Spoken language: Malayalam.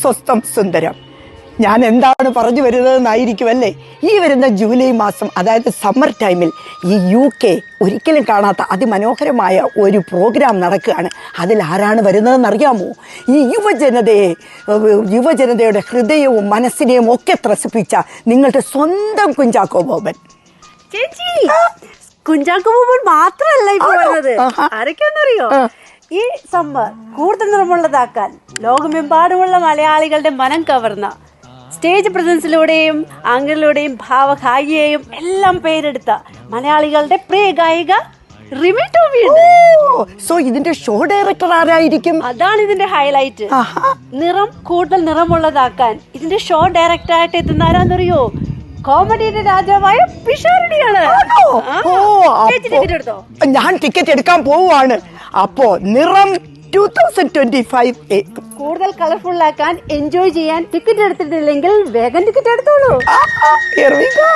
സ്വസ്ഥം സുന്ദരം. ഞാൻ എന്താണ് പറഞ്ഞു വരുന്നതെന്നായിരിക്കും അല്ലേ? ഈ വരുന്ന ജൂലൈ മാസം, അതായത് സമ്മർ ടൈമിൽ ഈ UK ഒരിക്കലും കാണാത്ത അതിമനോഹരമായ ഒരു പ്രോഗ്രാം നടക്കുകയാണ്. അതിൽ ആരാണ് വരുന്നതെന്ന് അറിയാമോ? ഈ യുവജനതയുടെ ഹൃദയവും മനസ്സിനെയും ഒക്കെ ത്രസിപ്പിച്ച നിങ്ങളുടെ സ്വന്തം കുഞ്ചാക്കോ ബോബൻ. ചേച്ചി, കുഞ്ചാക്കോ ബോബൻ മാത്രമല്ല ഇപ്പൊ വരുന്നത്. ആരൊക്കെയാണെന്നറിയോ? ഈ സമ്മർ കൂടുതൽ നിറമുള്ളതാക്കാൻ ലോകമെമ്പാടുമുള്ള മലയാളികളുടെ മനം കവർന്ന സ്റ്റേജ് പ്രസൻസിലൂടെയും ആംഗിളിലൂടെയും ഭാവഗായികയെയും എല്ലാം പേരെടുത്ത മലയാളികളുടെ പ്രിയ ഗായിക റിമി ടോമിയുണ്ട്. സോ ഇതിന്റെ ഷോ ഡയറക്ടർ ആരായിരിക്കും? അതാണ് ഇതിന്റെ ഹൈലൈറ്റ്. നിറം കൂടുതൽ നിറമുള്ളതാക്കാൻ ഇതിന്റെ ഷോ ഡയറക്ടർ ആയിട്ട് എത്തുന്ന ആരാന്നറിയോ? കോമഡിയുടെ രാജാവായ പിഷാരടിയാണ്. ടിക്കറ്റ് എടുത്തോ? ഞാൻ ടിക്കറ്റ് എടുക്കാൻ പോവുകയാണ്. അപ്പോ നിറം 2025 കൂടുതൽ കളർഫുൾ ആക്കാൻ, എൻജോയ് ചെയ്യാൻ ടിക്കറ്റ് എടുത്തിട്ടില്ലെങ്കിൽ വേഗം ടിക്കറ്റ് എടുത്തോളൂ. Here we go.